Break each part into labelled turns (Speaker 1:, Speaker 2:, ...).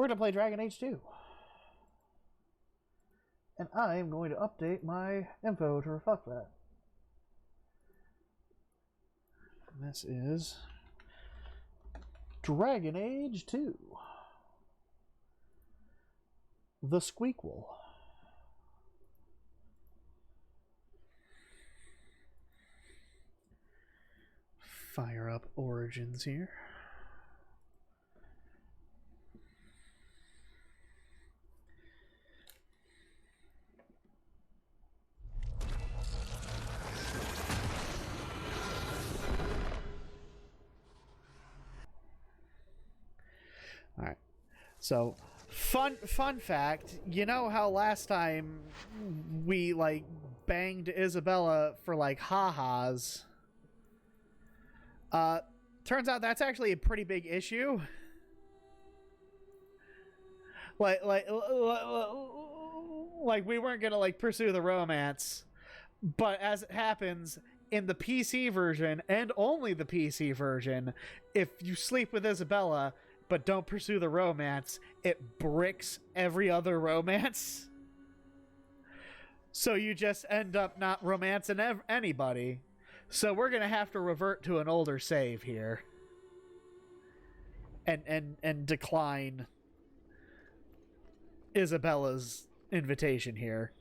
Speaker 1: We're going to play Dragon Age 2. And I am going to update my info to reflect that. And this is Dragon Age 2. The Squeakquel. Fire up Origins here. All right. So, fun fact, you know how last time we like banged Isabella for like ha-has? Turns out that's actually a pretty big issue. Like we weren't gonna like pursue the romance, but as it happens in the PC version and only the PC version, if you sleep with Isabella but don't pursue the romance, it bricks every other romance. So you just end up not romancing anybody. So we're gonna have to revert to an older save here, and decline Isabella's invitation here.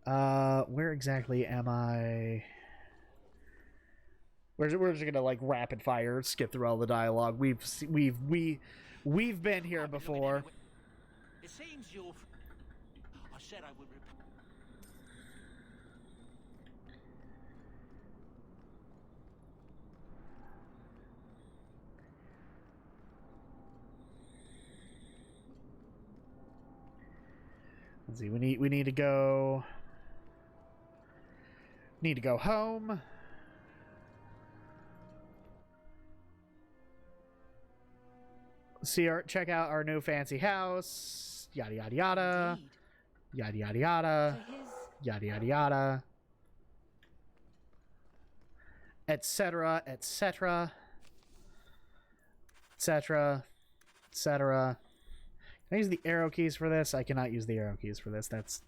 Speaker 1: Where exactly am I? We're just gonna like rapid fire skip through all the dialogue. We've been here before.
Speaker 2: It seems you're. I said I would.
Speaker 1: Let's see. We need to go. Need to go home. Check out our new fancy house. Yada yada yada. Yada yada yada. Yada yada yada. Etc. Etc. Etc. Etc. Can I use the arrow keys for this? I cannot use the arrow keys for this. That's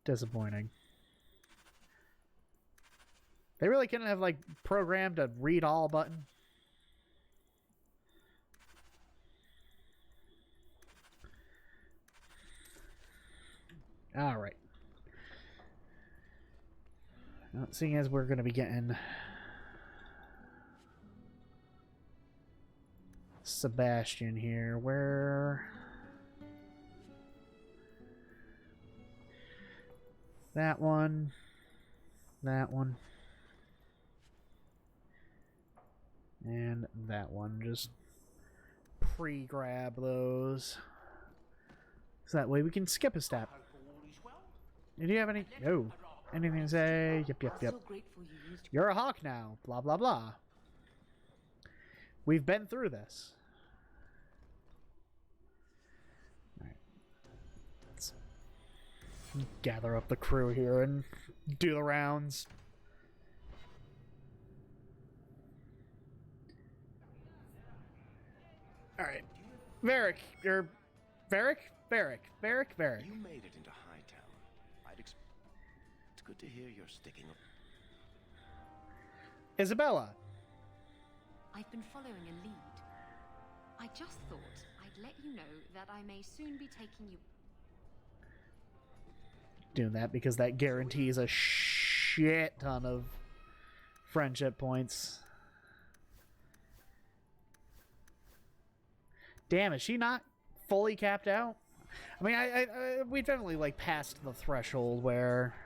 Speaker 1: disappointing. They really couldn't have like programmed a read all button. All right. Now, seeing as we're going to be getting Sebastian here, where that one, and that one. Just pre-grab those, so that way we can skip a step. Do you have any? No. Anything to say? Yep. You're a Hawke now. Blah, blah, blah. We've been through this. Alright. Let's gather up the crew here and do the rounds. Alright. Varric. Varric? Varric.
Speaker 2: You made it into Hightown. It's good to hear you're sticking up.
Speaker 1: Isabella.
Speaker 3: I've been following a lead. I just thought I'd let you know that I may soon be taking you...
Speaker 1: Doing that because that guarantees a shit ton of friendship points. Damn, is she not fully capped out? I mean, we definitely like passed the threshold where...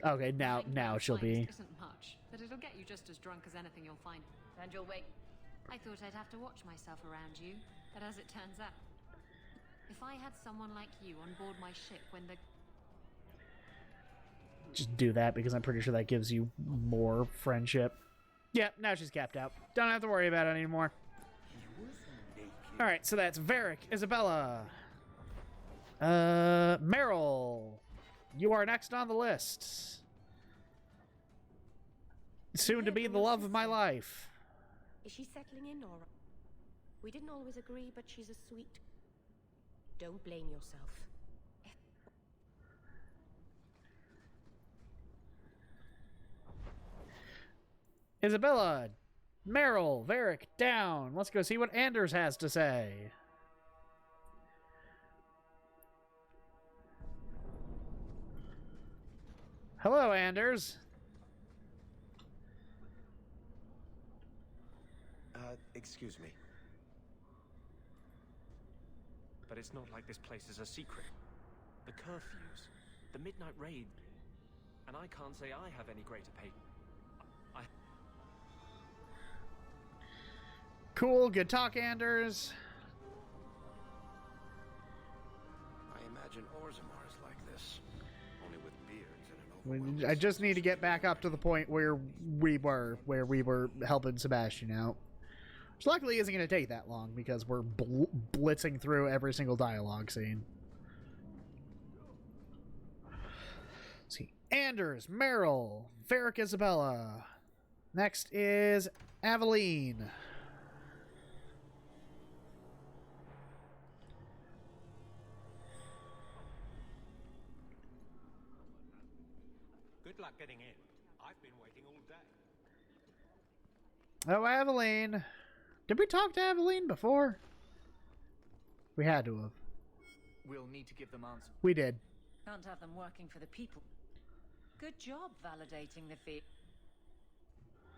Speaker 1: Okay, now she'll be...
Speaker 3: Isn't much, but it'll get you just as drunk as anything you'll find. And you'll wait. I thought I'd have to watch myself around you, but as it turns out, if I had someone like you on board my ship when the...
Speaker 1: Just do that because I'm pretty sure that gives you more friendship. Yeah, now she's capped out. Don't have to worry about it anymore. Alright, so that's Varric, Isabella. Meryl. You are next on the list. Soon to be the love of my life.
Speaker 4: Is she settling in or... We didn't always agree, but she's a sweet... Don't blame yourself.
Speaker 1: Isabella, Meryl, Varric, down. Let's go see what Anders has to say. Hello, Anders.
Speaker 5: Excuse me. But it's not like this place is a secret. The curfews, the midnight raid, and I can't say I have any greater pain.
Speaker 1: Cool, good talk, Anders.
Speaker 2: I imagine Orzammar is like this, only with beards and an overwhelming
Speaker 1: I just need to get back up to the point where we were helping Sebastian out. Which luckily isn't going to take that long because we're blitzing through every single dialogue scene. Let's see, Anders, Meryl, Varric, Isabella. Next is Aveline.
Speaker 6: Good luck getting in. I've been waiting all day.
Speaker 1: Oh, Aveline. Did we talk to Aveline before? We had to have.
Speaker 7: We'll need to give them answers.
Speaker 1: We did.
Speaker 3: Can't have them working for the people. Good job validating the fee.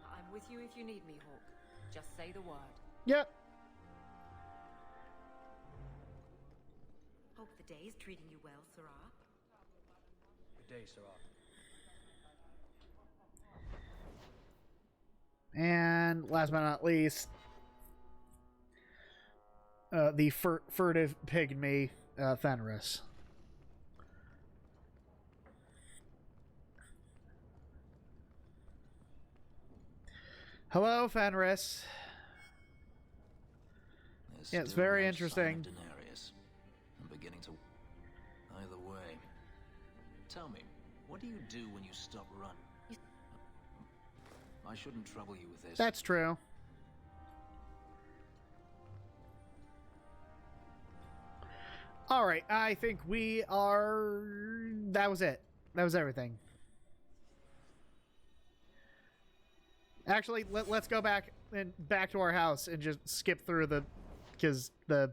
Speaker 3: I'm with you if you need me, Hawke. Just say the word.
Speaker 1: Yep.
Speaker 4: Hope the day is treating you well, Sarah.
Speaker 6: Good day, Sarah.
Speaker 1: And last but not least, the furtive pygmy, Fenris. Hello, Fenris. Yeah, it's very interesting.
Speaker 2: I'm beginning to... Either way. Tell me, what do you do when you stop running? I shouldn't trouble you with this.
Speaker 1: That's true. All right, I think we are... That was it. That was everything. Actually, let's go back to our house and just skip through the... Because the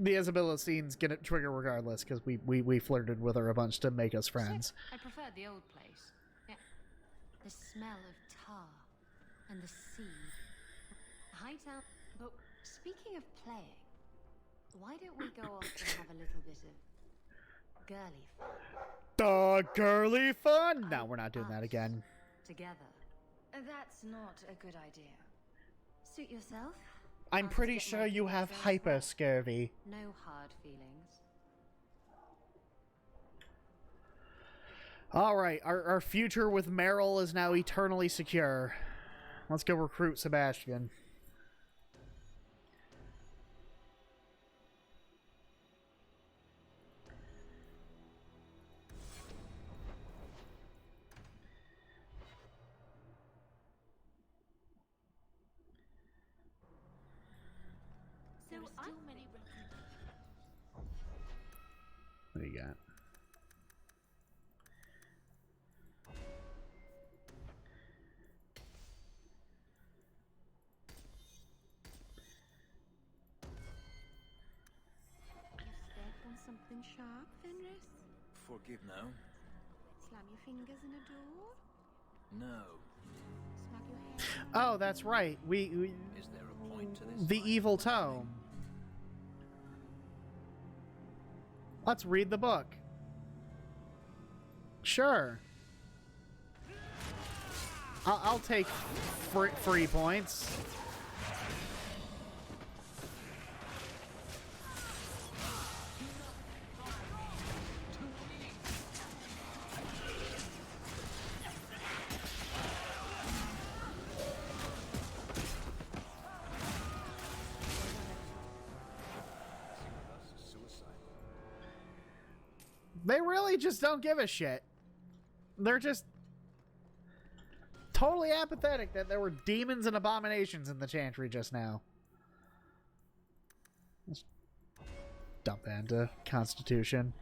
Speaker 1: Isabella scene's gonna trigger regardless, because we flirted with her a bunch to make us friends.
Speaker 3: I preferred the old place. Yeah. The smell of tar and the sea. Hightown. But speaking of playing, why don't we go off and have a little bit of girly fun?
Speaker 1: The girly fun? No, we're not doing that again.
Speaker 3: Together. That's not a good idea. Suit yourself.
Speaker 1: I'm pretty sure you have hyper scurvy.
Speaker 3: No hard feelings.
Speaker 1: Alright, our future with Meryl is now eternally secure. Let's go recruit Sebastian. What do you got?
Speaker 4: On something sharp, Fenris?
Speaker 2: Forgive no?
Speaker 4: Slam your fingers in a door?
Speaker 2: No.
Speaker 4: Smack your head?
Speaker 1: Oh, that's right. We
Speaker 2: Is there a point to this?
Speaker 1: the evil tome. Let's read the book. Sure. I'll take free points. They really just don't give a shit. They're just... totally apathetic that there were demons and abominations in the chantry just now. Let's dump that into Constitution.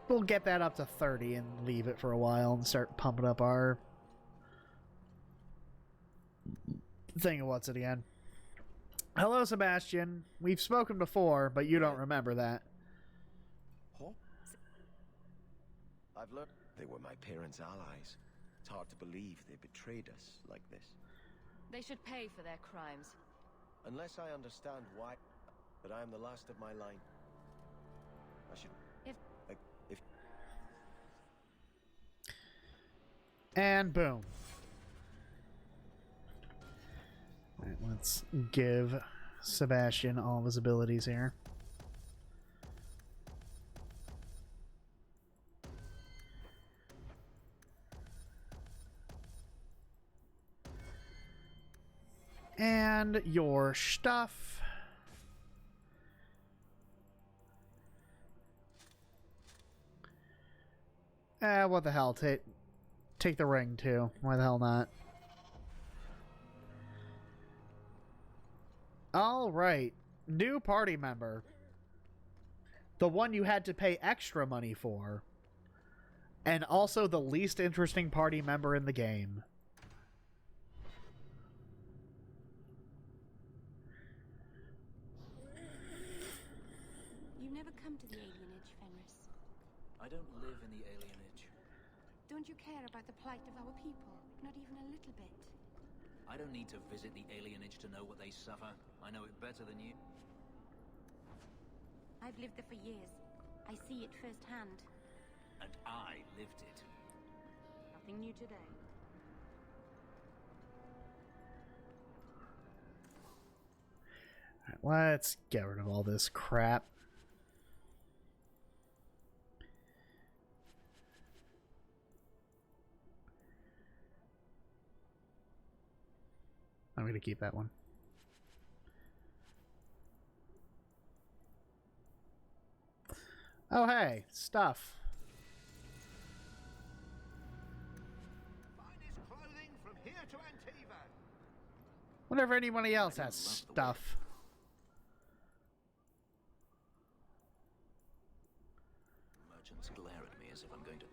Speaker 1: We'll get that up to 30 and leave it for a while and start pumping up our thing of what's it again. Hello, Sebastian. We've spoken before, but you don't remember that.
Speaker 8: Hawke? I've learned they were my parents' allies. It's hard to believe they betrayed us like this.
Speaker 9: They should pay for their crimes.
Speaker 8: Unless I understand why, but I am the last of my line. I should... If...
Speaker 1: And boom. Alright, let's give Sebastian all of his abilities here. And your stuff. What the hell? Take the ring too. Why the hell not? Alright. New party member. The one you had to pay extra money for. And also the least interesting party member in the game.
Speaker 4: You never come to the alienage, Fenris.
Speaker 2: I don't live in the alienage.
Speaker 4: Don't you care about the plight of our people? Not even a little bit.
Speaker 2: I don't need to visit the alienage to know what they suffer. I know it better than you.
Speaker 4: I've lived there for years. I see it firsthand.
Speaker 2: And I lived it.
Speaker 4: Nothing new today.
Speaker 1: Alright, let's get rid of all this crap. I'm going to keep that one. Oh, hey, stuff.
Speaker 6: Finest clothing from here to Antiva.
Speaker 1: Whenever anybody else has stuff.
Speaker 2: Merchants glare at me as if I'm going to...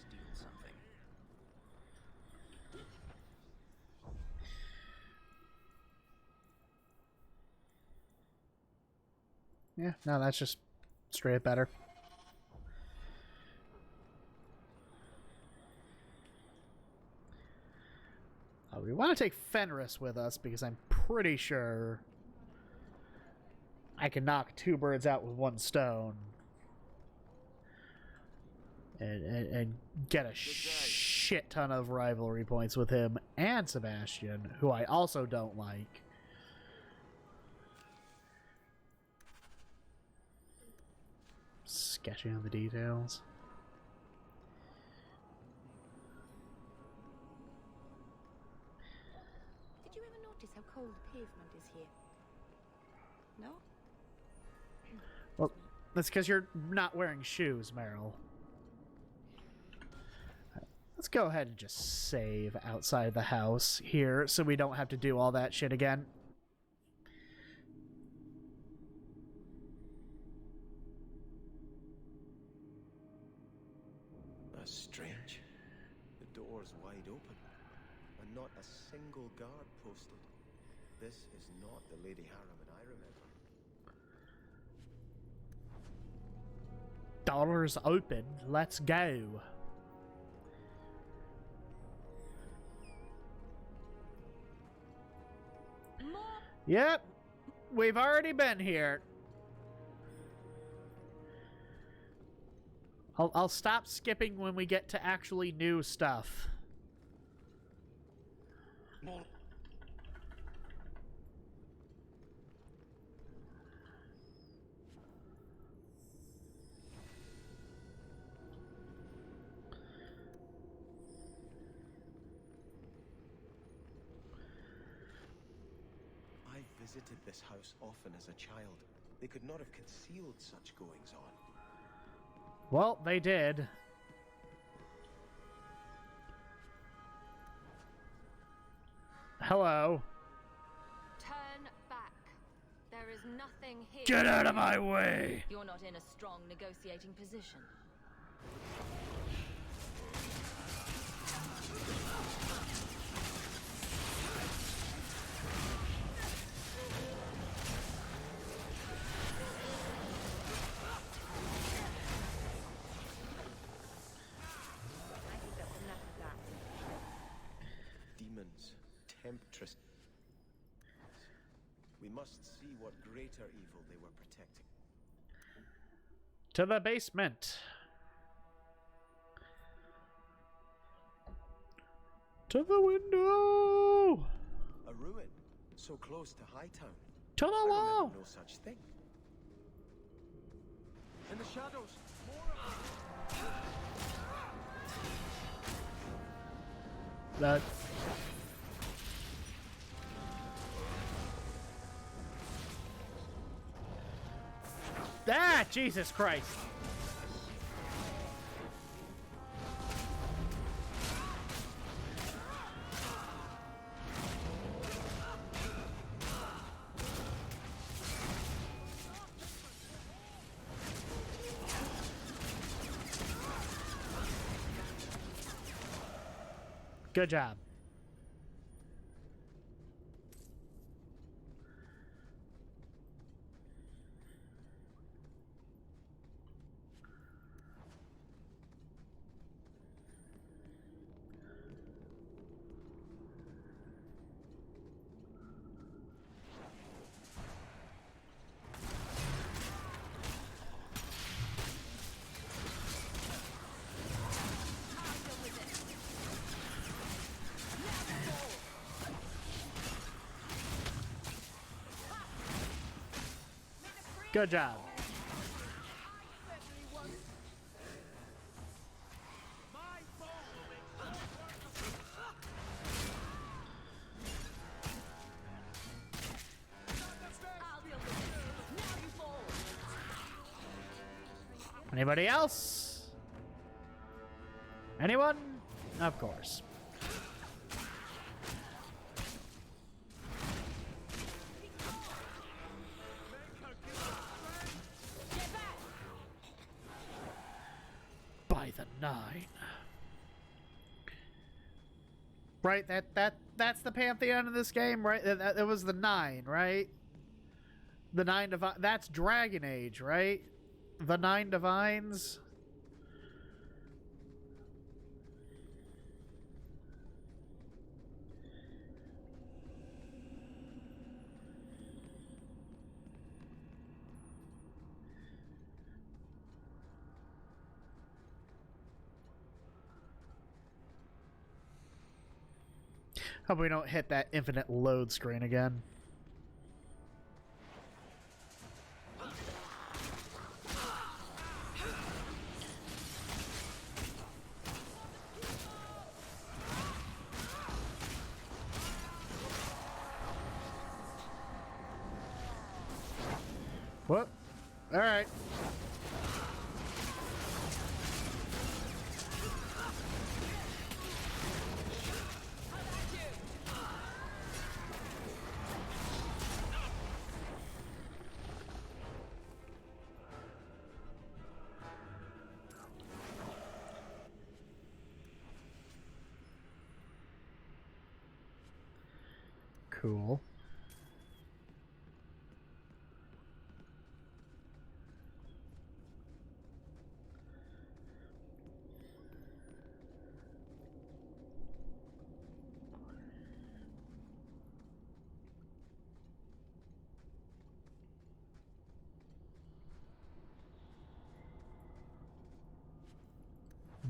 Speaker 2: steal something.
Speaker 1: Yeah, no, that's just straight better. We want to take Fenris with us because I'm pretty sure I can knock two birds out with one stone and get a shit ton of rivalry points with him and Sebastian, who I also don't like. Sketching on the details.
Speaker 4: Did you ever notice how cold the pavement is here? No?
Speaker 1: Well, that's because you're not wearing shoes, Meryl. Let's go ahead and just save outside the house here so we don't have to do all that shit again.
Speaker 8: That's strange. The door's wide open, and not a single guard posted. This is not the Lady Harriman I remember.
Speaker 1: Doors open. Let's go. Yep. We've already been here. I'll stop skipping when we get to actually new stuff.
Speaker 8: visited this house often as a child. They could not have concealed such goings on.
Speaker 1: Well, they did. Hello.
Speaker 9: Turn back. There is nothing here.
Speaker 1: Get out of my way!
Speaker 9: You're not in a strong negotiating position.
Speaker 4: I think that's enough of that.
Speaker 8: Demons, temptress. We must see what greater evil they were protecting.
Speaker 1: To the basement. To the window!
Speaker 8: A ruin, so close to Hightown.
Speaker 1: To the
Speaker 8: I
Speaker 1: wall!
Speaker 8: remember no such thing.
Speaker 6: In the shadows.
Speaker 1: That. Ah, Jesus Christ. Good job. Good job. Anybody else? Anyone? Of course. By the 9. Right, that's the pantheon of this game, right? That was the 9, right? The 9 divine. That's Dragon Age, right? The 9 divines. Hope we don't hit that infinite load screen again. What? All right. Cool.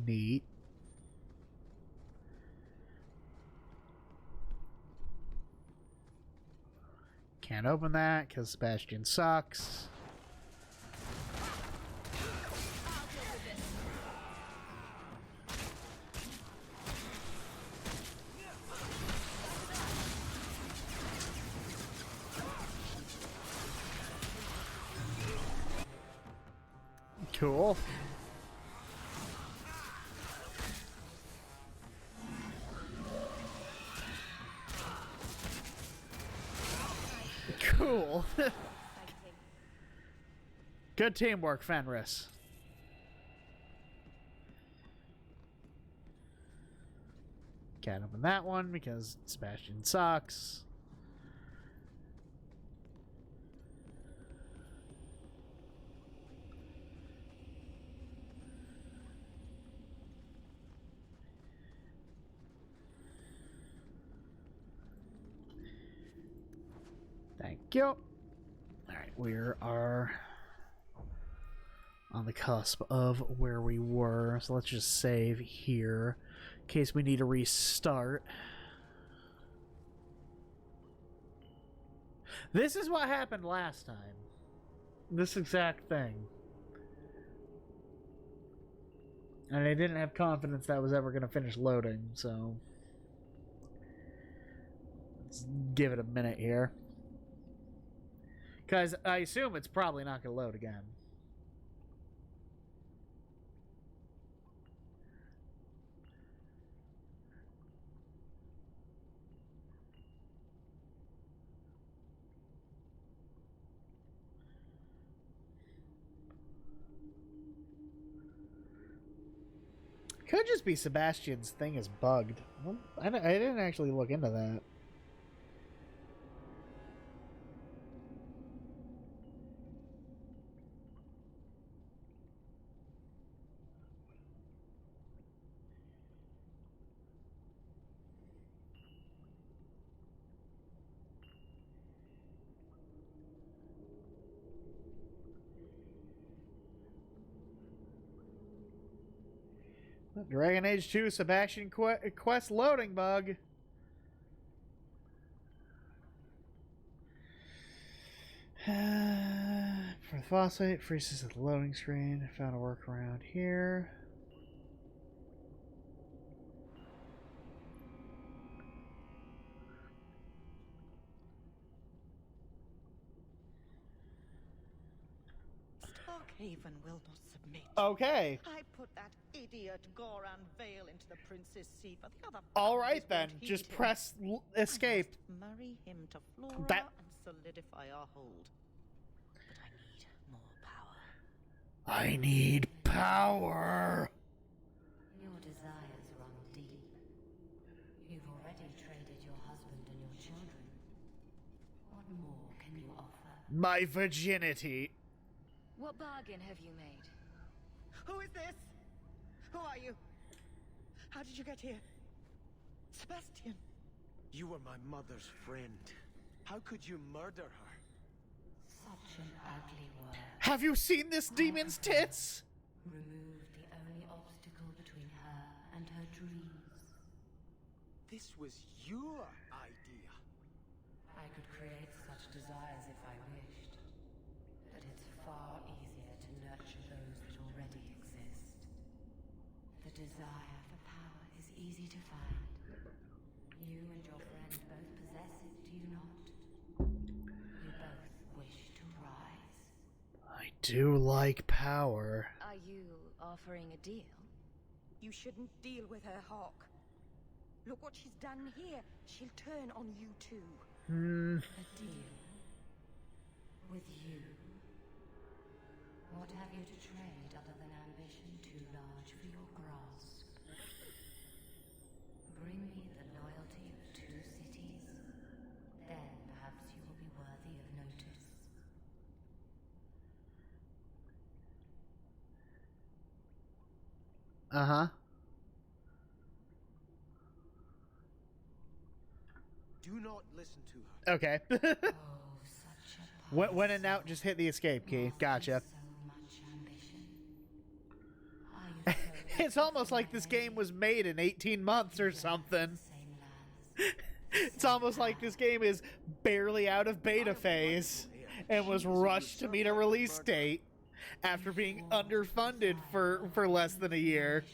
Speaker 1: Neat. Can't open that because Sebastian sucks. Cool. Cool. Good teamwork, Fenris. Can't open that one because Sebastian sucks. Thank you. Alright, we are on the cusp of where we were, so let's just save here in case we need to restart. This is what happened last time. This exact thing. And I didn't have confidence that was ever going to finish loading, so let's give it a minute here. Because I assume it's probably not going to load again. Could just be Sebastian's thing is bugged. Well, I didn't actually look into that. Dragon Age 2 Sebastian quest loading bug. For the phosphate, freezes at the loading screen. Found a workaround here.
Speaker 10: Starkhaven will not submit.
Speaker 1: Okay.
Speaker 10: I put that idiot Goran Vale into the Prince's seat, but the other.
Speaker 1: All right then, just press escape.
Speaker 10: I must marry him to Flora
Speaker 1: That-
Speaker 10: and solidify our hold. But I need more power.
Speaker 1: I need power.
Speaker 3: Your desires run deep. You've already traded your husband and your children. What more can you offer?
Speaker 1: My virginity.
Speaker 9: What bargain have you made?
Speaker 10: Who is this? Who are you? How did you get here? Sebastian.
Speaker 8: You were my mother's friend. How could you murder her?
Speaker 3: Such an ugly word.
Speaker 1: Have you seen this demon's tits?
Speaker 3: Remove the only obstacle between her and her dreams.
Speaker 8: This was your idea.
Speaker 3: I could create such desires if I wished. But it's far easier to nurture those that already exist. The desire for power is easy to find. You and your friend both possess it, do you not? You both wish to rise.
Speaker 1: I do like power.
Speaker 9: Are you offering a deal?
Speaker 10: You shouldn't deal with her, Hawke. Look what she's done here. She'll turn on you too.
Speaker 3: A deal? With you? What have you to trade other than ambition too large for your grasp? Bring me the loyalty of 2 cities. Then perhaps you will be worthy of notice.
Speaker 1: Uh-huh.
Speaker 8: Do not listen to her.
Speaker 1: Okay.
Speaker 3: Oh, such a
Speaker 1: when in doubt, just hit the escape key. Gotcha.
Speaker 3: so much ambition. Are you so
Speaker 1: It's almost like this game was made in 18 months or something.
Speaker 3: same lands?
Speaker 1: It's almost like this game is barely out of beta phase and was rushed to meet a release date after being underfunded for less than a year.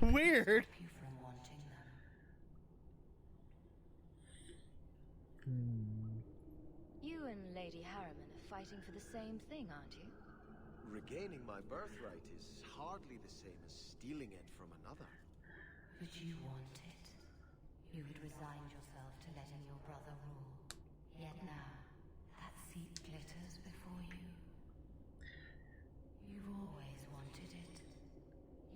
Speaker 1: Weird.
Speaker 3: You from wanting them.
Speaker 9: You and Lady Harriman are fighting for the same thing, aren't you?
Speaker 8: regaining my birthright is hardly the same as stealing it from another.
Speaker 11: But you want it. You had resigned yourself to letting your brother rule. Yet now, that seat glitters before you. You've always wanted it.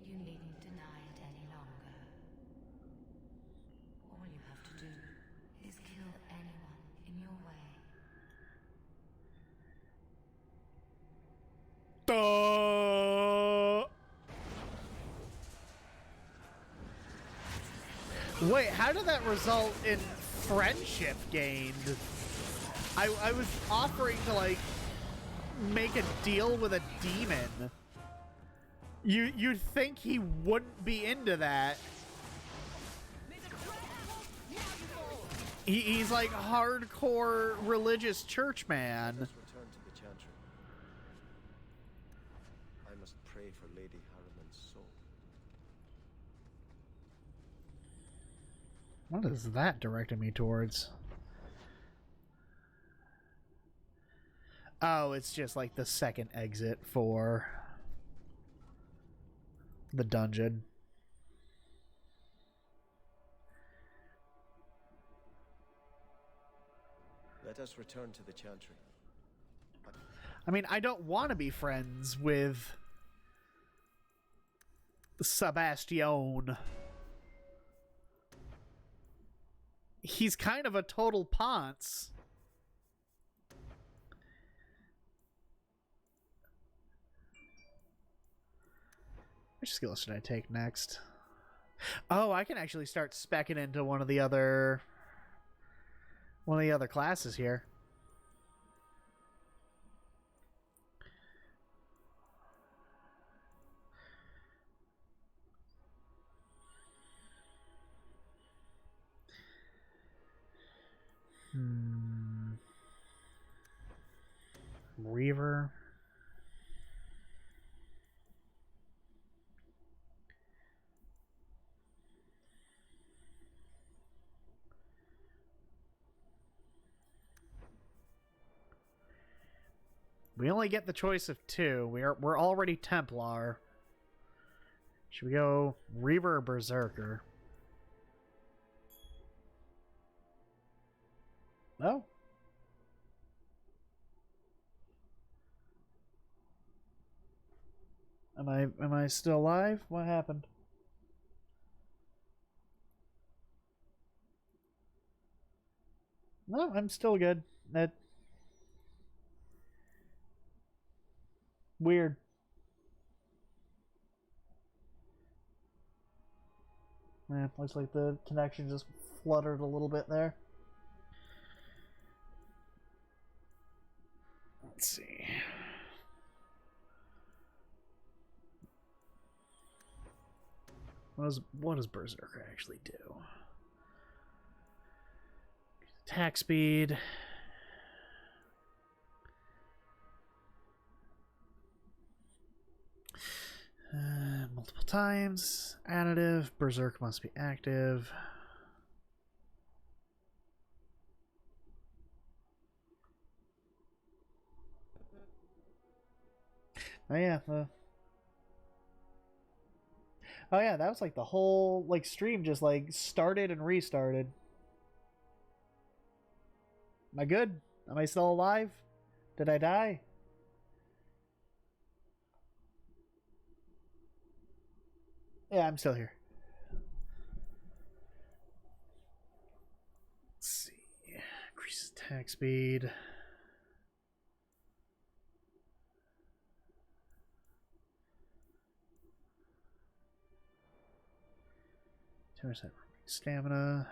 Speaker 11: You needn't deny it any longer. All you have to do is kill anyone in your way.
Speaker 1: Wait, how did that result in friendship gained? I was offering to, like, make a deal with a demon. You'd think he wouldn't be into that. He's like hardcore religious church man.
Speaker 8: Let us return to the chantry. I must pray for Lady Harriman's soul.
Speaker 1: What is that directing me towards? Oh, it's just like the second exit for the dungeon.
Speaker 8: Let us return to the chantry.
Speaker 1: I mean, I don't want to be friends with Sebastian. He's kind of a total ponce. Which skills should I take next? Oh, I can actually start speccing into one of the other classes here. Reaver. We only get the choice of two. We're already Templar. Should we go Reaver or Berserker? No. Am I still alive? What happened? No, I'm still good. That weird. Yeah, looks like the connection just fluttered a little bit there. Let's see. What does Berserker actually do? Attack speed. Multiple times. Additive. Berserk must be active. Oh yeah, oh yeah, that was like the whole like stream just like started and restarted. Am I good? Am I still alive? Did I die? Yeah, I'm still here. Let's see. Increase attack speed. %, stamina.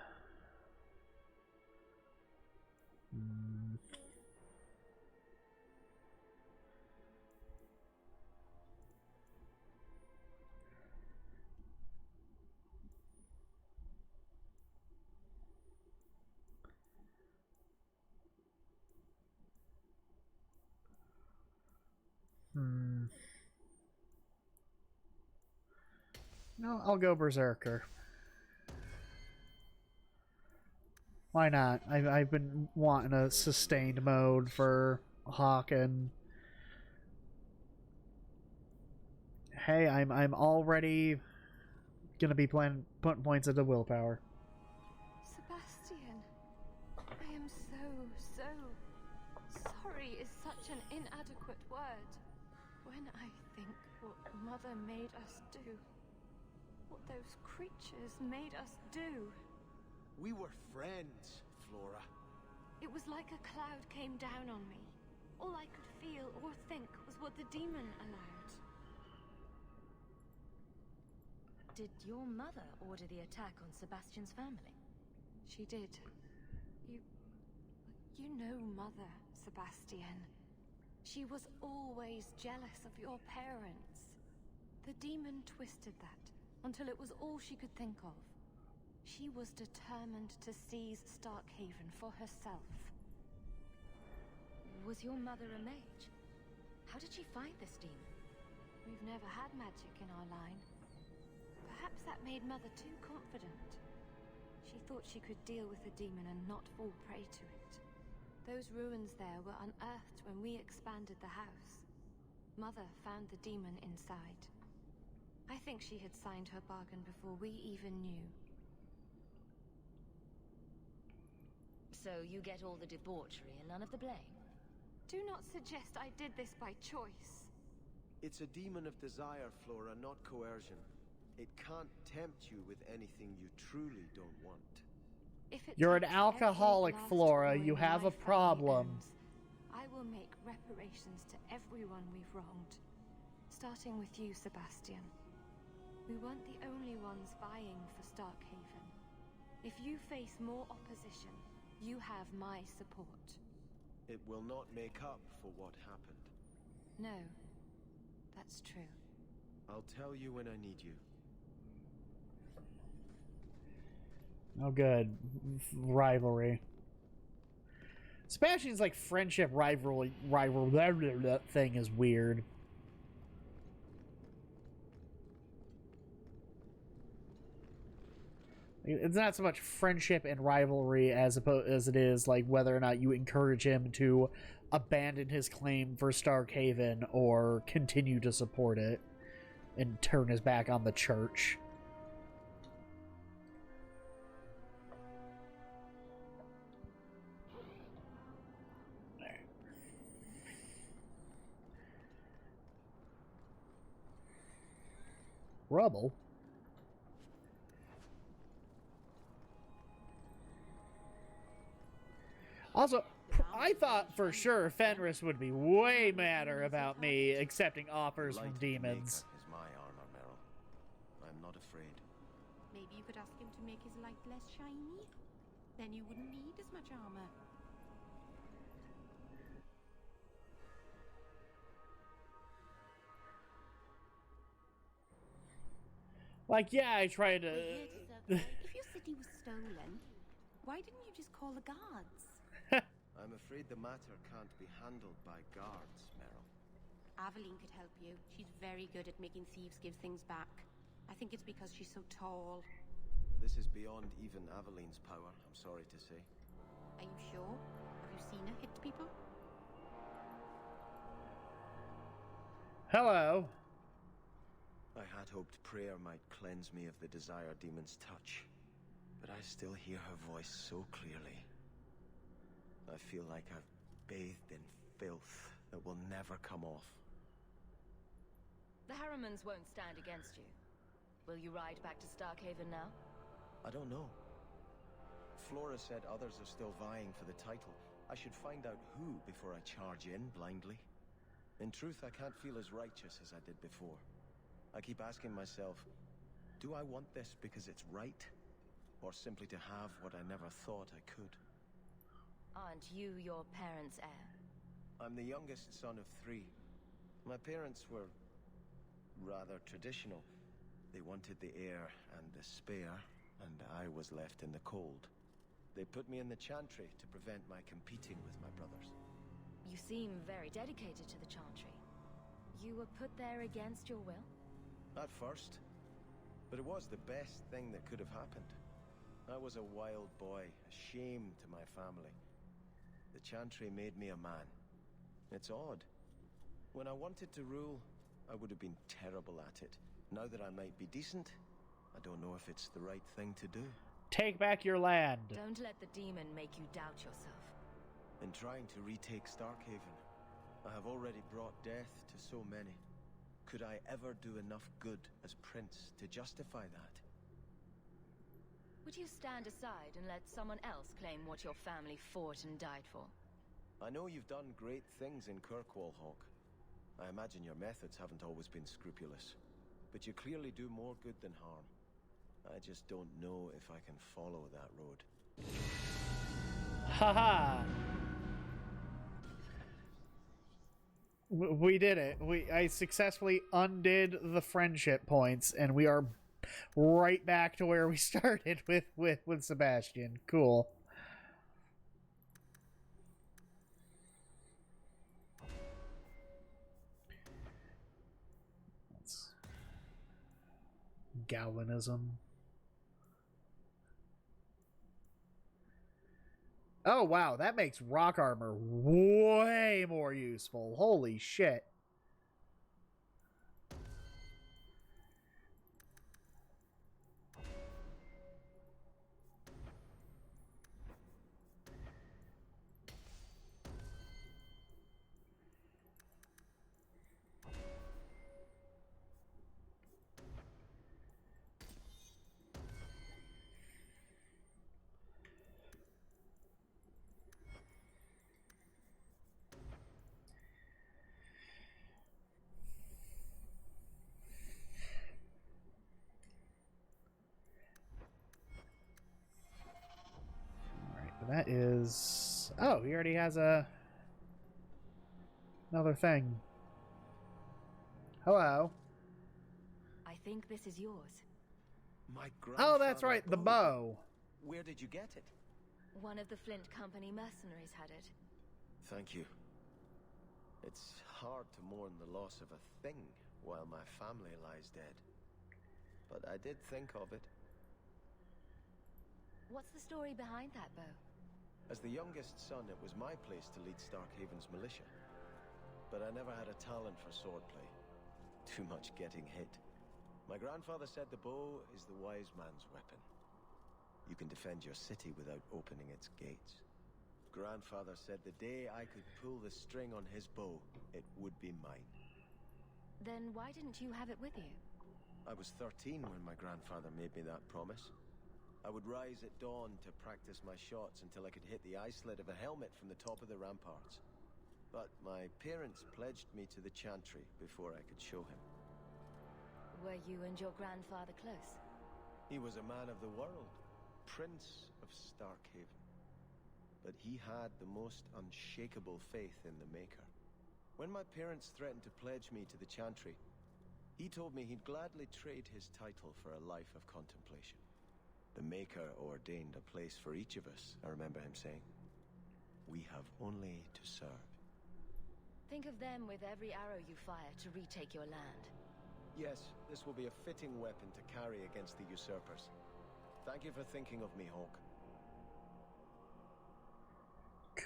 Speaker 1: No, I'll go Berserker. Why not? I've been wanting a sustained mode for Hawke, and Hey, I'm already gonna be putting points into willpower.
Speaker 9: Sebastian, I am so sorry is such an inadequate word. When I think what Mother made us do, what those creatures made us do.
Speaker 8: We were friends, Flora.
Speaker 9: It was like a cloud came down on me. All I could feel or think was what the demon allowed.
Speaker 12: Did your mother order the attack on Sebastian's family?
Speaker 9: She did. You know Mother, Sebastian. She was always jealous of your parents. The demon twisted that until it was all she could think of. She was determined to seize Starkhaven for herself.
Speaker 12: Was your mother a mage? How did she fight this demon?
Speaker 9: We've never had magic in our line. Perhaps that made Mother too confident. She thought she could deal with the demon and not fall prey to it. Those ruins there were unearthed when we expanded the house. Mother found the demon inside. I think she had signed her bargain before we even knew.
Speaker 12: So you get all the debauchery and none of the blame?
Speaker 9: Do not suggest I did this by choice.
Speaker 8: It's a demon of desire, Flora, not coercion. It can't tempt you with anything you truly don't want.
Speaker 1: You're an alcoholic, Flora. You have a problem.
Speaker 9: I will make reparations to everyone we've wronged. Starting with you, Sebastian. We weren't the only ones vying for Starkhaven. If you face more opposition, you have my support.
Speaker 8: It will not make up for what happened.
Speaker 9: No, that's true.
Speaker 8: I'll tell you when I need you.
Speaker 1: Oh, good. Rivalry. Sebastian's like friendship rivalry that thing is weird. It's not so much friendship and rivalry as it is like whether or not you encourage him to abandon his claim for Starkhaven or continue to support it and turn his back on the church. Rubble? Also, I thought for sure Fenris would be way madder about me accepting offers from demons.
Speaker 8: Is my armor, Meryl. I'm not afraid.
Speaker 4: Maybe you could ask him to make his light less shiny? Then you wouldn't need as much armor.
Speaker 1: Like, yeah, I tried to...
Speaker 4: If your city was stolen, why didn't you just call the guards?
Speaker 8: I'm afraid the matter can't be handled by guards, Meryl.
Speaker 4: Aveline could help you. She's very good at making thieves give things back. I think it's because she's so tall.
Speaker 8: This is beyond even Aveline's power, I'm sorry to say.
Speaker 4: Are you sure? Have you seen her hit people?
Speaker 1: Hello.
Speaker 8: I had hoped prayer might cleanse me of the desire demon's touch, but I still hear her voice so clearly. I feel like I've bathed in filth that will never come off.
Speaker 12: The Harrimans won't stand against you. Will you ride back to Starkhaven now?
Speaker 8: I don't know. Flora said others are still vying for the title. I should find out who before I charge in blindly. In truth, I can't feel as righteous as I did before. I keep asking myself, do I want this because it's right? Or simply to have what I never thought I could?
Speaker 12: Aren't you your parents' heir?
Speaker 8: I'm the youngest son of 3. My parents were rather traditional. They wanted the heir and the spare, and I was left in the cold. They put me in the chantry to prevent my competing with my brothers.
Speaker 12: You seem very dedicated to the chantry. You were put there against your will?
Speaker 8: At first. But it was the best thing that could have happened. I was a wild boy, a shame to my family. The chantry made me a man. It's odd. When I wanted to rule, I would have been terrible at it. Now that I might be decent, I don't know if it's the right thing to do.
Speaker 1: Take back your land.
Speaker 12: Don't let the demon make you doubt yourself.
Speaker 8: In trying to retake Starkhaven, I have already brought death to so many. Could I ever do enough good as Prince to justify that?
Speaker 12: Would you stand aside and let someone else claim what your family fought and died for?
Speaker 8: I know you've done great things in Kirkwall, Hawke. I imagine your methods haven't always been scrupulous. But you clearly do more good than harm. I just don't know if I can follow that road.
Speaker 1: Haha. We did it. I successfully undid the friendship points, and we are right back to where we started with Sebastian. Cool. That's Galvanism. Oh, wow, that makes rock armor way more useful. Holy shit. That is... Oh, he already has another thing. Hello.
Speaker 12: I think this is yours.
Speaker 8: My grandfather.
Speaker 1: Oh, that's right, the bow.
Speaker 8: Where did you get it?
Speaker 12: One of the Flint Company mercenaries had it.
Speaker 8: Thank you. It's hard to mourn the loss of a thing while my family lies dead. But I did think of it.
Speaker 12: What's the story behind that bow?
Speaker 8: As the youngest son, it was my place to lead Starkhaven's militia. But I never had a talent for swordplay. Too much getting hit. My grandfather said the bow is the wise man's weapon. You can defend your city without opening its gates. Grandfather said the day I could pull the string on his bow, it would be mine.
Speaker 12: Then why didn't you have it with you?
Speaker 8: I was 13 when my grandfather made me that promise. I would rise at dawn to practice my shots until I could hit the eye slit of a helmet from the top of the ramparts. But my parents pledged me to the chantry before I could show him.
Speaker 12: Were you and your grandfather close?
Speaker 8: He was a man of the world, Prince of Starkhaven. But he had the most unshakable faith in the Maker. When my parents threatened to pledge me to the chantry, he told me he'd gladly trade his title for a life of contemplation. The Maker ordained a place for each of us, I remember him saying. We have only to serve.
Speaker 12: Think of them with every arrow you fire to retake your land.
Speaker 8: Yes, this will be a fitting weapon to carry against the usurpers. Thank you for thinking of me, Hawke.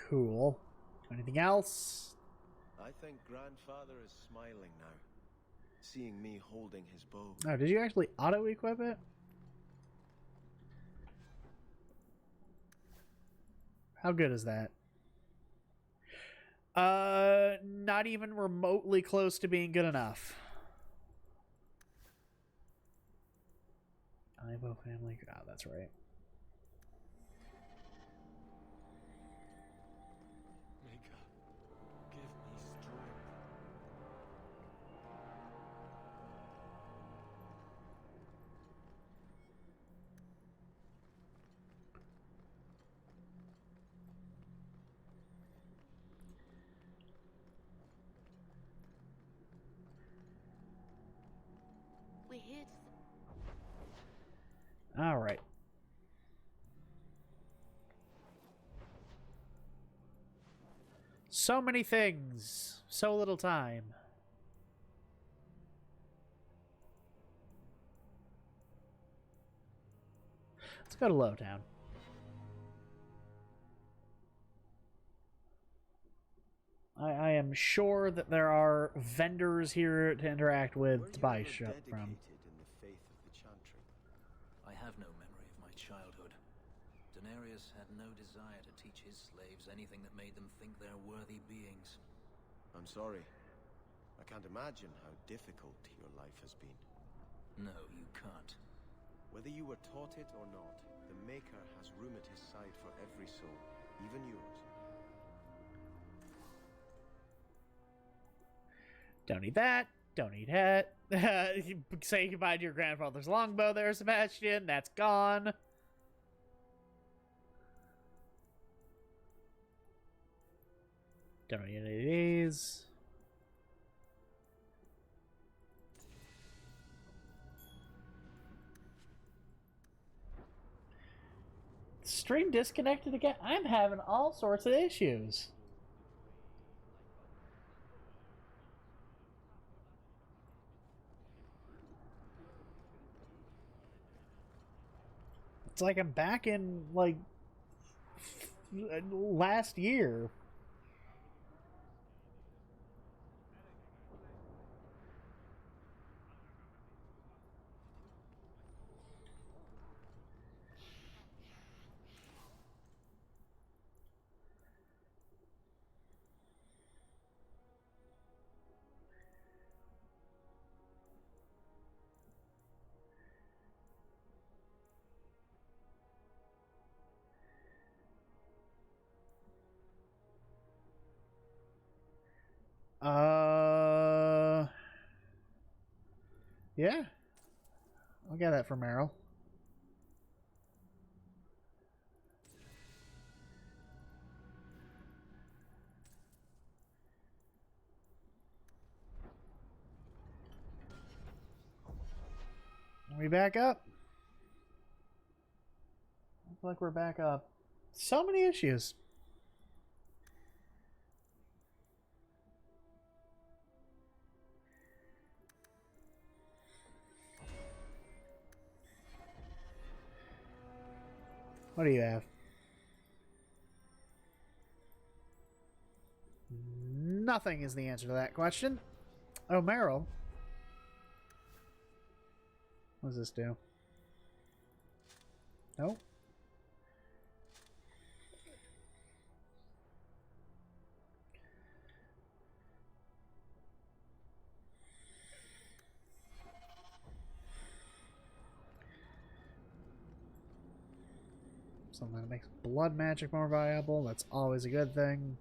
Speaker 1: Cool. Anything else?
Speaker 8: I think Grandfather is smiling now, seeing me holding his bow.
Speaker 1: Oh, did you actually auto-equip it? How good is that? Not even remotely close to being good enough. Ivo family. Oh, that's right.
Speaker 5: Maker, give me strength.
Speaker 4: We're here to...
Speaker 1: All right. So many things, so little time. Let's go to Lowtown. I am sure that there are vendors here to interact with to buy shit from.
Speaker 8: In the faith of the Chantry.
Speaker 2: I have no memory of my childhood. Daenerys had no desire to teach his slaves anything that made them think they're worthy beings.
Speaker 8: I'm sorry. I can't imagine how difficult your life has been.
Speaker 2: No, you can't.
Speaker 8: Whether you were taught it or not, the Maker has room at his side for every soul, even yours.
Speaker 1: Don't need that. Don't need that. Say goodbye to your grandfather's longbow there, Sebastian. That's gone. Don't need any of these. Stream disconnected again. I'm having all sorts of issues. It's like I'm back in, like, last year. Yeah. I'll get that for Meryl. Are we back up? Looks like we're back up. So many issues. What do you have? Nothing is the answer to that question. Oh, Meryl. What does this do? No? Something that makes blood magic more viable. That's always a good thing.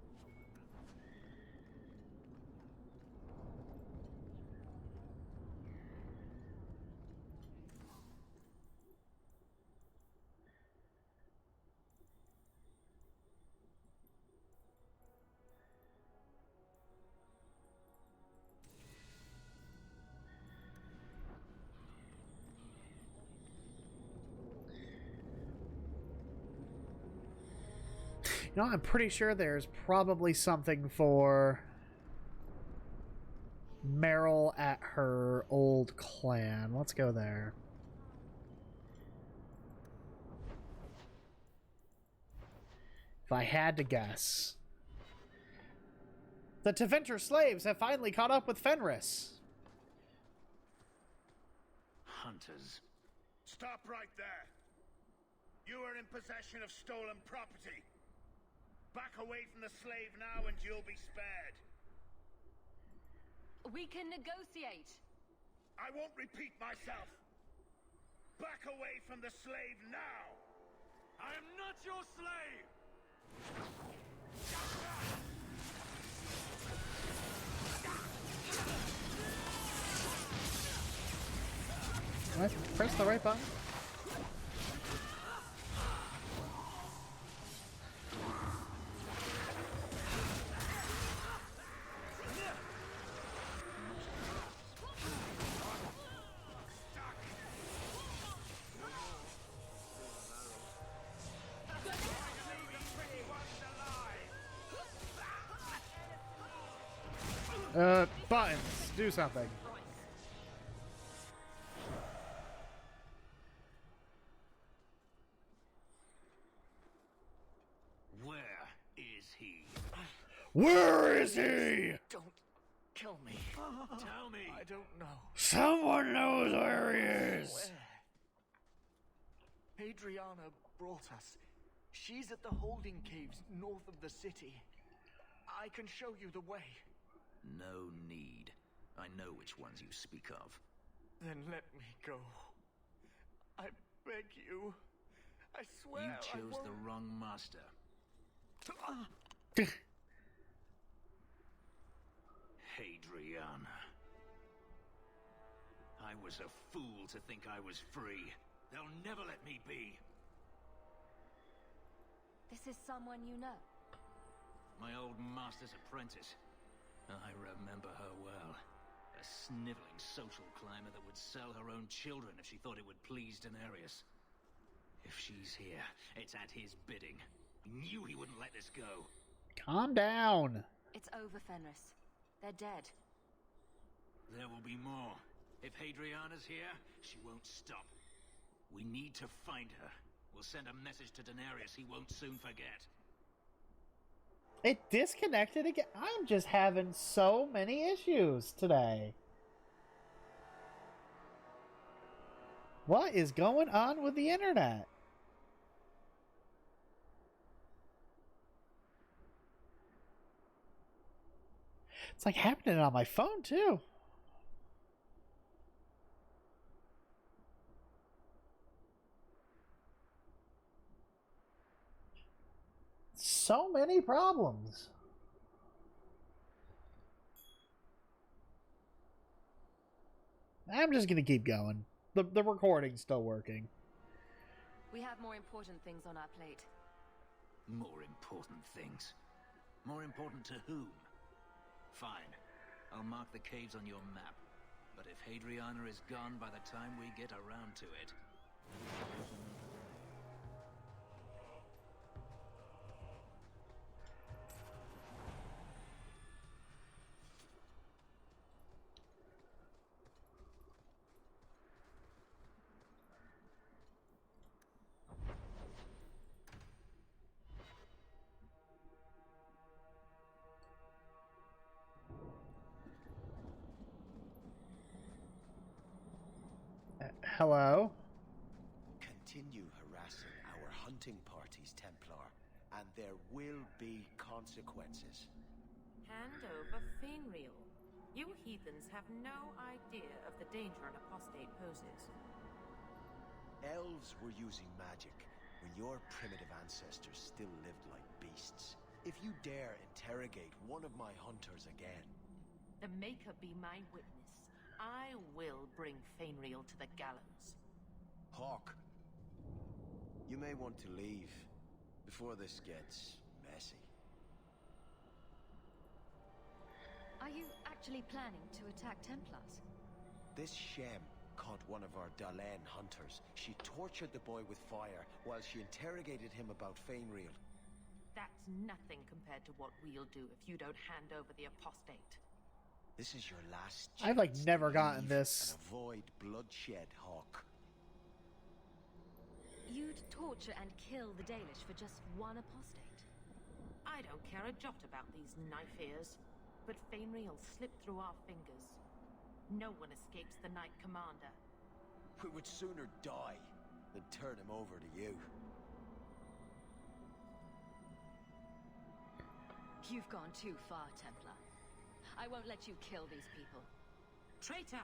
Speaker 1: You know, I'm pretty sure there's probably something for Meryl at her old clan. Let's go there. If I had to guess. The Tevinter slaves have finally caught up with Fenris.
Speaker 2: Hunters.
Speaker 6: Stop right there. You are in possession of stolen property. Back away from the slave now and you'll be spared.
Speaker 12: We can negotiate.
Speaker 6: I won't repeat myself. Back away from the slave now. I am not your slave.
Speaker 1: What? Press the right button. Buttons. Do something.
Speaker 6: Where is he?
Speaker 1: Where is he?
Speaker 5: Don't kill me.
Speaker 2: Tell me.
Speaker 5: I don't know.
Speaker 1: Someone knows where he is.
Speaker 7: Where? Adriana brought us. She's at the holding caves north of the city. I can show you the way.
Speaker 2: No need. I know which ones you speak of.
Speaker 7: Then let me go. I beg you. I swear
Speaker 2: You
Speaker 7: I
Speaker 2: chose
Speaker 7: won't.
Speaker 2: the wrong master. Hadriana. I was a fool to think I was free. They'll never let me be.
Speaker 12: This is someone you know.
Speaker 2: My old master's apprentice. I remember her well. A sniveling social climber that would sell her own children if she thought it would please Daenerys. If she's here, it's at his bidding. He knew he wouldn't let this go.
Speaker 1: Calm down.
Speaker 12: It's over, Fenris. They're dead.
Speaker 2: There will be more. If Hadriana's here, she won't stop. We need to find her. We'll send a message to Daenerys he won't soon forget.
Speaker 1: It disconnected again. I'm just having so many issues today. What is going on with the internet? It's like happening on my phone too. So many problems. I'm just gonna keep going. The recording's still working.
Speaker 12: We have more important things on our plate.
Speaker 2: More important things. More important to whom? Fine. I'll mark the caves on your map. But if Hadriana is gone by the time we get around to it...
Speaker 1: Hello?
Speaker 8: Continue harassing our hunting parties, Templar, and there will be consequences.
Speaker 13: Hand over Fainreal. You heathens have no idea of the danger an apostate poses.
Speaker 8: Elves were using magic when your primitive ancestors still lived like beasts. If you dare interrogate one of my hunters again...
Speaker 13: The Maker be my witness. I will bring Fainreal to the gallows.
Speaker 8: Hawke, you may want to leave before this gets messy.
Speaker 12: Are you actually planning to attack Templars?
Speaker 8: This Shem caught one of our Dalen hunters. She tortured the boy with fire while she interrogated him about Fainreal.
Speaker 13: That's nothing compared to what we'll do if you don't hand over the apostate.
Speaker 8: This is your last chance.
Speaker 1: I've like never
Speaker 8: to
Speaker 1: gotten
Speaker 8: leave
Speaker 1: this.
Speaker 8: and avoid bloodshed, Hawke.
Speaker 12: You'd torture and kill the Dalish for just one apostate?
Speaker 13: I don't care a jot about these knife ears, but Fainreal slipped through our fingers. No one escapes the Knight Commander.
Speaker 8: We would sooner die than turn him over to you.
Speaker 12: You've gone too far, Templar. I won't let you kill these people.
Speaker 13: Traitor!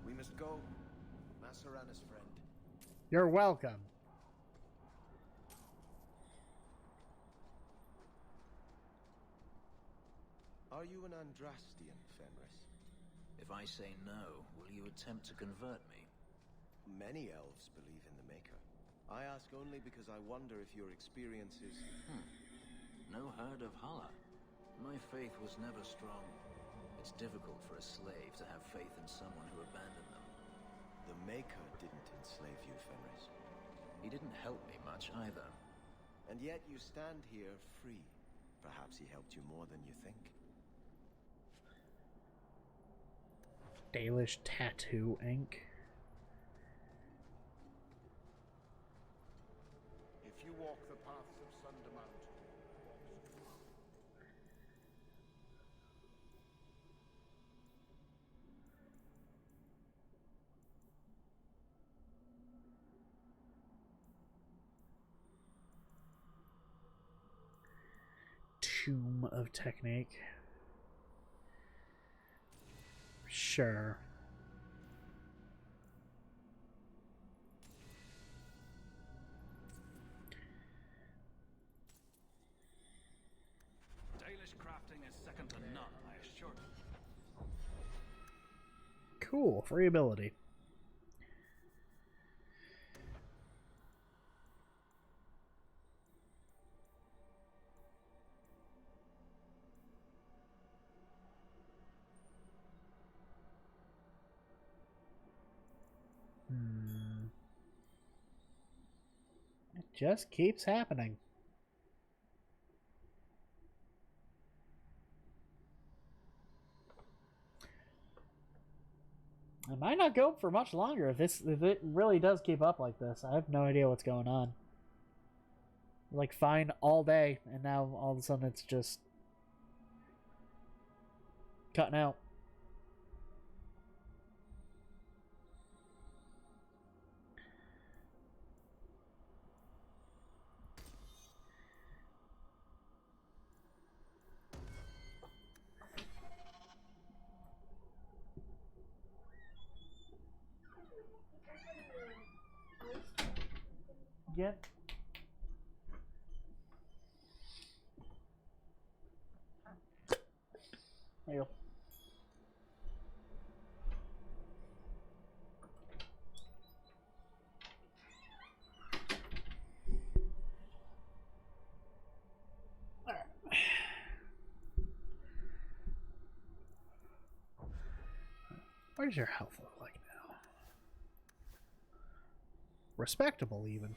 Speaker 8: We must go. Masserana's friend.
Speaker 1: You're welcome.
Speaker 8: Are you an Andrastian, Fenris?
Speaker 2: If I say no, will you attempt to convert me?
Speaker 8: Many elves believe in the Maker. I ask only because I wonder if your experience is...
Speaker 2: No heard of Hala. My faith was never strong. It's difficult for a slave to have faith in someone who abandoned them.
Speaker 8: The Maker didn't enslave you, Fenris.
Speaker 2: He didn't help me much either.
Speaker 8: And yet you stand here free. Perhaps he helped you more than you think.
Speaker 1: Dalish Tattoo Ink.
Speaker 6: If you walk the paths of Sundermount,
Speaker 1: Tomb of Technique. Sure.
Speaker 2: Dalish crafting is second to none, I assure you.
Speaker 1: Cool, free ability. It just keeps happening. I might not go for much longer if it really does keep up like this. I have no idea what's going on. Like fine all day, and now all of a sudden it's just cutting out. Get. There you go. Alright. What does your health look like now? Respectable, even.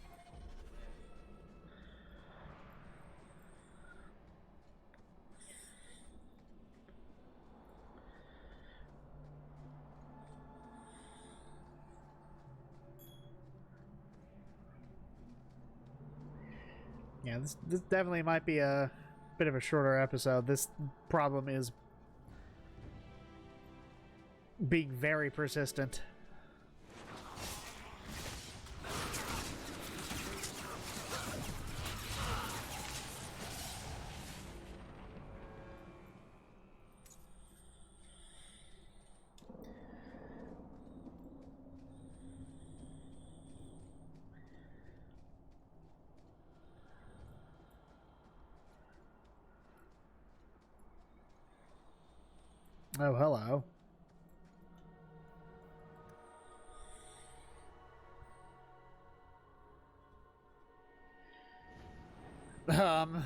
Speaker 1: Yeah, this definitely might be a bit of a shorter episode. This problem is being very persistent. Oh, hello. Um...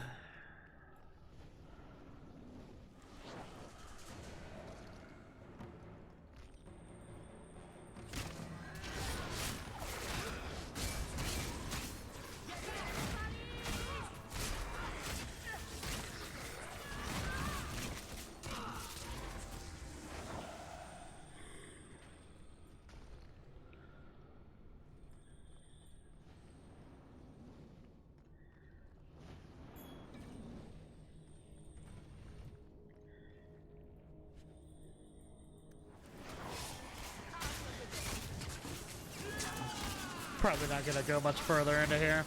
Speaker 1: Probably not gonna go much further into here.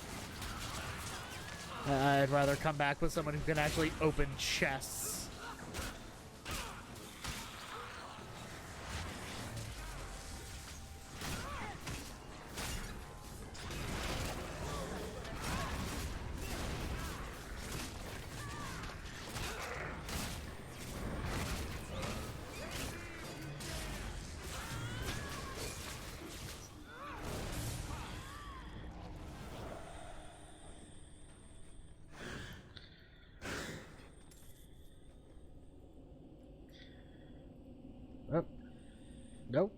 Speaker 1: I'd rather come back with someone who can actually open chests. Oh. Nope.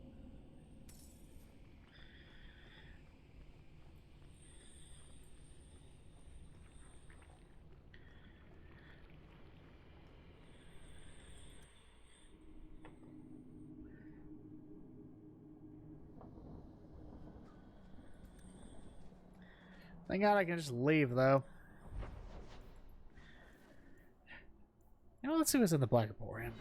Speaker 1: Thank God I can just leave, though. Now let's see what's in the Black Emporium.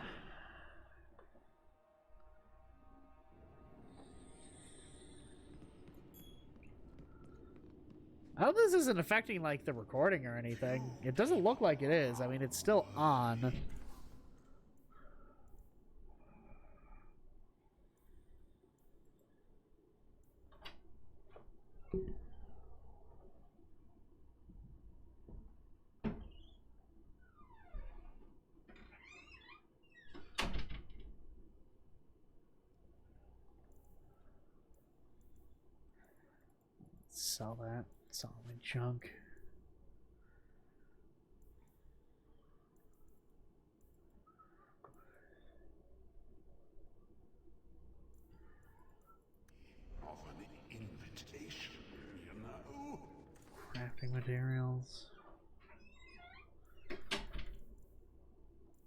Speaker 1: I hope this isn't affecting, like, the recording or anything. It doesn't look like it is. I mean, it's still on. Sell that. Sell my junk.
Speaker 6: Of an invitation, you know.
Speaker 1: Crafting materials.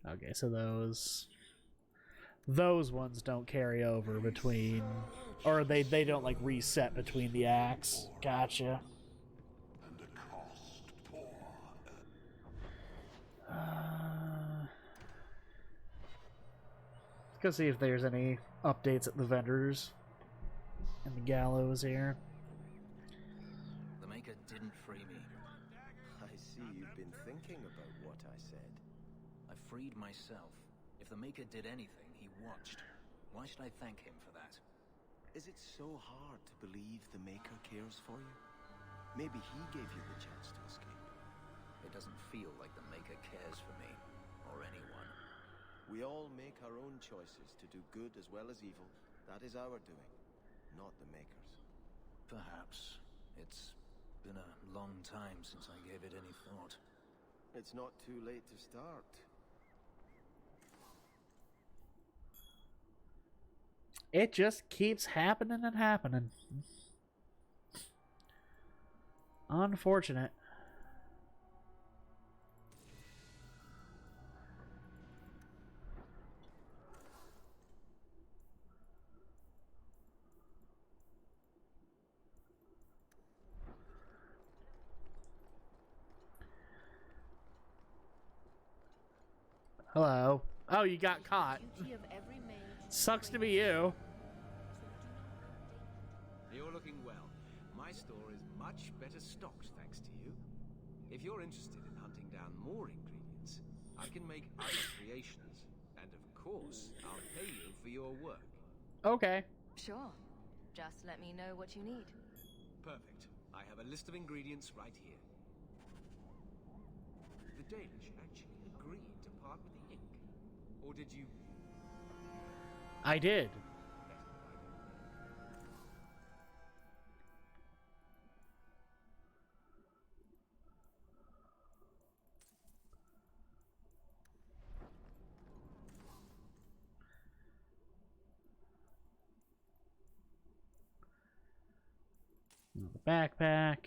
Speaker 1: Okay, so those ones don't carry over between, or they don't like reset between the acts. Gotcha.
Speaker 6: And a cost poor.
Speaker 1: Let's go see if there's any updates at the vendors and the gallows here.
Speaker 2: The Maker didn't free me.
Speaker 8: I see you've been thinking about what I said.
Speaker 2: I freed myself. If the Maker did anything, he watched. Why should I thank him for that?
Speaker 8: Is it so hard to believe the Maker cares for you? Maybe he gave you the chance to escape.
Speaker 2: It doesn't feel like the Maker cares for me, or anyone.
Speaker 8: We all make our own choices to do good as well as evil. That is our doing, not the Maker's.
Speaker 2: Perhaps. It's been a long time since I gave it any thought.
Speaker 8: It's not too late to start.
Speaker 1: It just keeps happening and happening. Unfortunate. Hello. Oh, you got caught. Sucks to be you.
Speaker 14: You're looking well. My store is much better stocked thanks to you. If you're interested in hunting down more ingredients, I can make other creations. And of course, I'll pay you for your work.
Speaker 1: Okay.
Speaker 12: Sure. Just let me know what you need.
Speaker 14: Perfect. I have a list of ingredients right here. The Danish actually agreed to part with the ink. Or did you...
Speaker 1: I did. The backpack.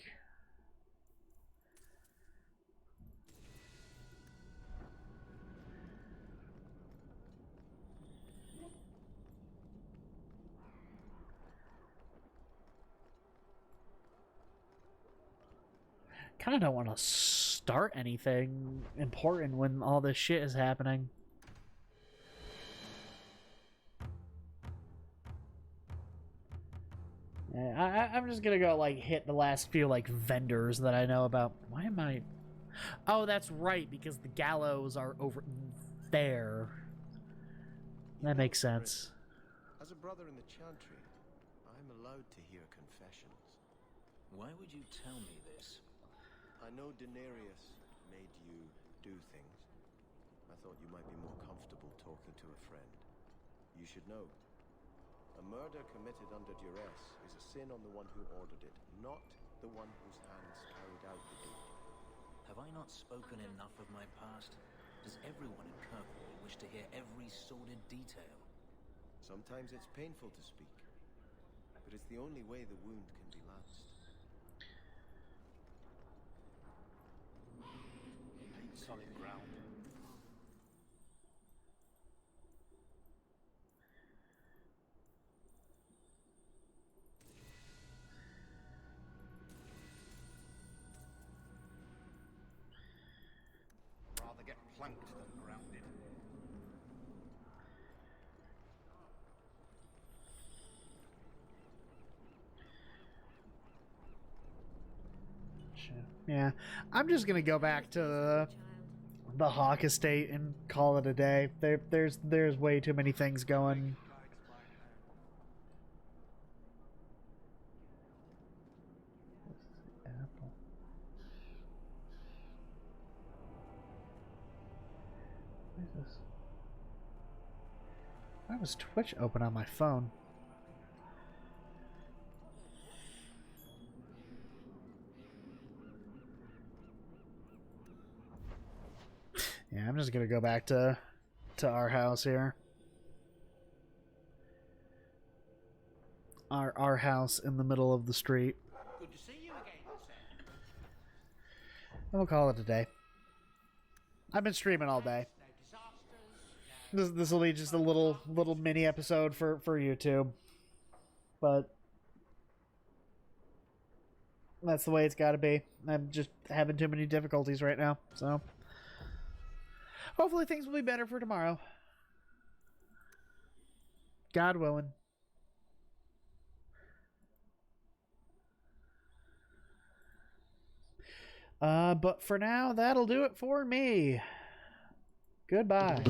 Speaker 1: Kind of don't want to start anything important when all this shit is happening. Yeah, I'm just gonna go like hit the last few like vendors that I know about. Why am I? Oh, that's right, because the gallows are over there. That makes sense.
Speaker 8: As a brother in the Chantry, I'm allowed to hear confessions.
Speaker 2: Why would you tell me this?
Speaker 8: I know Daenerys made you do things. I thought you might be more comfortable talking to a friend. You should know. A murder committed under duress is a sin on the one who ordered it, not the one whose hands carried out the deed.
Speaker 2: Have I not spoken enough of my past? Does everyone in Kirkwall wish to hear every sordid detail?
Speaker 8: Sometimes it's painful to speak, but it's the only way the wound can be lanced.
Speaker 6: Solid ground. planked than grounded.
Speaker 1: Yeah, I'm just gonna go back to the Hawke estate and call it a day. There's way too many things going. Apple. What is this? Why was Twitch open on my phone? Yeah, I'm just gonna go back to our house here. Our house in the middle of the street.
Speaker 6: Good to see you again, sir.
Speaker 1: And we'll call it a day. I've been streaming all day. This will be just a little mini episode for YouTube, but that's the way it's got to be. I'm just having too many difficulties right now, so hopefully things will be better for tomorrow. God willing. But for now, that'll do it for me. Goodbye.